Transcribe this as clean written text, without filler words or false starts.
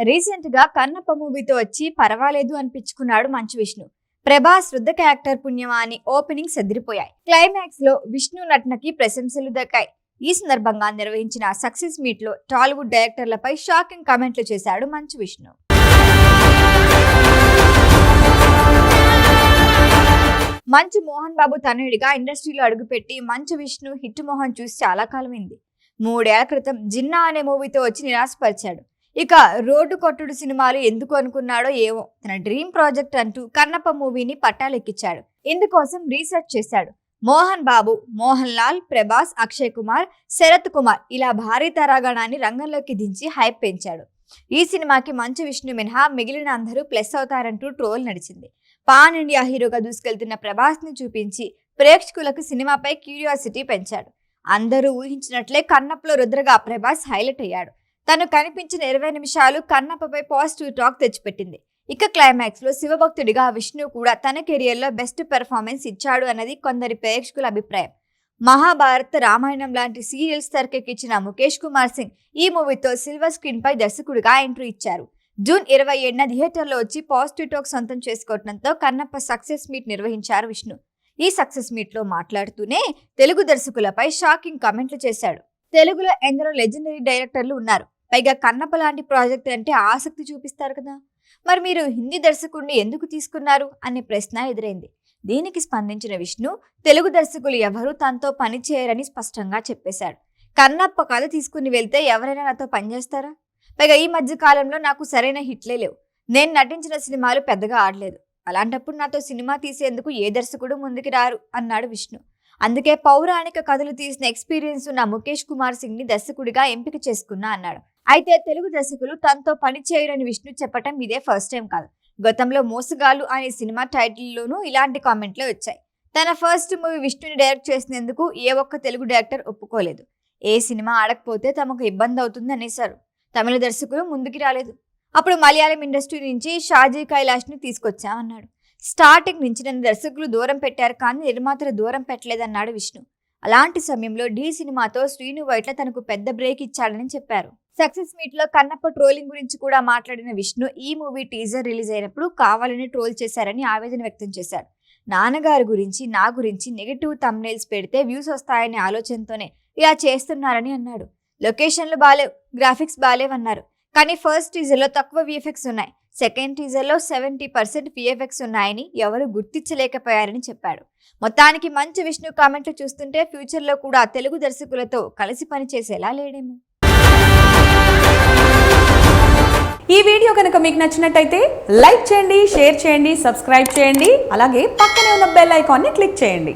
Recent గా కన్నప్ప మూవీతో వచ్చి పర్వాలేదు అనిపించుకున్నాడు మంచు విష్ణు. ప్రభాస్ వృద్ధ క్యారెక్టర్ పుణ్యమా అని ఓపెనింగ్స్ ఎదిరిపోయాయి. క్లైమాక్స్ లో విష్ణు నటనకి ప్రశంసలు దక్కాయి. ఈ సందర్భంగా నిర్వహించిన సక్సెస్ మీట్ లో టాలీవుడ్ డైరెక్టర్లపై షాకింగ్ కామెంట్లు చేశాడు మంచు విష్ణు. మంచు మోహన్ బాబు తనయుడిగా ఇండస్ట్రీలో అడుగుపెట్టి మంచు విష్ణు హిట్ మోహన్ చూసి చాలా కాలమైంది. 3 ఏళ్ల క్రితం జిన్నా అనే మూవీతో వచ్చి నిరాశపరిచాడు. ఇక రోడ్డు కొట్టుడు సినిమాలు ఎందుకు అనుకున్నాడో ఏవో తన డ్రీమ్ ప్రాజెక్ట్ అంటూ కన్నప్ప మూవీని పట్టాలెక్కించాడు. ఇందుకోసం రీసెర్చ్ చేశాడు. మోహన్ బాబు, మోహన్ లాల్, ప్రభాస్, అక్షయ్ కుమార్, శరత్ కుమార్ ఇలా భారీ తరాగణాన్ని రంగంలోకి దించి హైప్ పెంచాడు. ఈ సినిమాకి మంచు విష్ణు మినహా మిగిలిన అందరూ ప్లస్ అవుతారంటూ ట్రోల్ నడిచింది. పాన్ ఇండియా హీరోగా దూసుకెళ్తున్న ప్రభాస్ ని చూపించి ప్రేక్షకులకు సినిమాపై క్యూరియాసిటీ పెంచాడు. అందరూ ఊహించినట్లే కన్నప్పలో రుద్రగా ప్రభాస్ హైలైట్ అయ్యాడు. తను కనిపించిన 20 నిమిషాలు కన్నప్పపై పాజిటివ్ టాక్ తెచ్చిపెట్టింది. ఇక క్లైమాక్స్ లో శివభక్తుడిగా విష్ణు కూడా తన కెరియర్ లో బెస్ట్ పెర్ఫార్మెన్స్ ఇచ్చాడు అన్నది కొందరి ప్రేక్షకుల అభిప్రాయం. మహాభారత్, రామాయణం లాంటి సీరియల్స్ తెరకెక్కించిన ముఖేష్ కుమార్ సింగ్ ఈ మూవీతో సిల్వర్ స్క్రీన్ పై దర్శకుడిగా ఎంట్రీ ఇచ్చారు. జూన్ 27న థియేటర్లో వచ్చి పాజిటివ్ టాక్ సొంతం చేసుకోవడంతో కన్నప్ప సక్సెస్ మీట్ నిర్వహించారు విష్ణు. ఈ సక్సెస్ మీట్ లో మాట్లాడుతూనే తెలుగు దర్శకులపై షాకింగ్ కామెంట్లు చేశాడు. తెలుగులో ఎందరో లెజెండరీ డైరెక్టర్లు ఉన్నారు. పైగా కన్నప్ప లాంటి ప్రాజెక్ట్ అంటే ఆసక్తి చూపిస్తారు కదా, మరి మీరు హిందీ దర్శకుడిని ఎందుకు తీసుకున్నారు అనే ప్రశ్న ఎదురైంది. దీనికి స్పందించిన విష్ణు తెలుగు దర్శకులు ఎవరూ తనతో పని చేయరని స్పష్టంగా చెప్పేశాడు. కన్నప్ప కథ తీసుకుని వెళ్తే ఎవరైనా నాతో పనిచేస్తారా? పైగా ఈ మధ్య కాలంలో నాకు సరైన హిట్లే లేవు. నేను నటించిన సినిమాలు పెద్దగా ఆడలేదు. అలాంటప్పుడు నాతో సినిమా తీసేందుకు ఏ దర్శకుడు ముందుకు రారు అన్నాడు విష్ణు. అందుకే పౌరాణిక కథలు తీసిన ఎక్స్పీరియన్స్ ఉన్న ముఖేష్ కుమార్ సింగ్ ని దర్శకుడిగా ఎంపిక చేసుకున్నా అన్నాడు. అయితే తెలుగు దర్శకులు తనతో పని చేయరని విష్ణు చెప్పటం ఇదే ఫస్ట్ టైం కాదు. గతంలో మోసగాళ్ళు అనే సినిమా టైటిల్లోనూ ఇలాంటి కామెంట్లే వచ్చాయి. తన ఫస్ట్ మూవీ విష్ణుని డైరెక్ట్ చేసినందుకు ఏ ఒక్క తెలుగు డైరెక్టర్ ఒప్పుకోలేదు. ఏ సినిమా ఆడకపోతే తమకు ఇబ్బంది అవుతుంది అనేశారు. తమిళ దర్శకులు ముందుకు రాలేదు. అప్పుడు మలయాళం ఇండస్ట్రీ నుంచి షాజీ కైలాష్ ని తీసుకొచ్చామన్నాడు. స్టార్టింగ్ నుంచి నన్ను దర్శకులు దూరం పెట్టారు కానీ నిర్మాతలు దూరం పెట్టలేదన్నాడు విష్ణు. అలాంటి సమయంలో డి సినిమాతో శ్రీను వైట్ల తనకు పెద్ద బ్రేక్ ఇచ్చాడని చెప్పారు. సక్సెస్ మీట్ లో కన్నప్ప ట్రోలింగ్ గురించి కూడా మాట్లాడిన విష్ణు ఈ మూవీ టీజర్ రిలీజ్ అయినప్పుడు కావాలని ట్రోల్ చేశారని ఆవేదన వ్యక్తం చేశారు. నాన్నగారి గురించి, నా గురించి నెగిటివ్ థంబ్నెయిల్స్ పెడితే వ్యూస్ వస్తాయనే ఆలోచనతోనే ఇలా చేస్తున్నారని అన్నాడు. లొకేషన్లు బాలేవు, గ్రాఫిక్స్ బాలేవన్నారు. కానీ ఫస్ట్ టీజర్ లో తక్కువ విఎఫ్ఎక్స్ ఉన్నాయి. సెకండ్ టీజర్ లో 70% విఎఫ్ఎక్స్ ఉన్నాయని ఎవరు గుర్తించలేకపోయారని చెప్పాడు. మొత్తానికి మంచు విష్ణు కామెంట్లు చూస్తుంటే ఫ్యూచర్ లో కూడా తెలుగు దర్శకులతో కలిసి పనిచేసేలా లేడేమో. ఈ వీడియో కనుక మీకు నచ్చినట్టయితే లైక్ చేయండి, షేర్ చేయండి, సబ్స్క్రైబ్ చేయండి. అలాగే పక్కనే ఉన్న బెల్ ఐకాన్ని క్లిక్ చేయండి.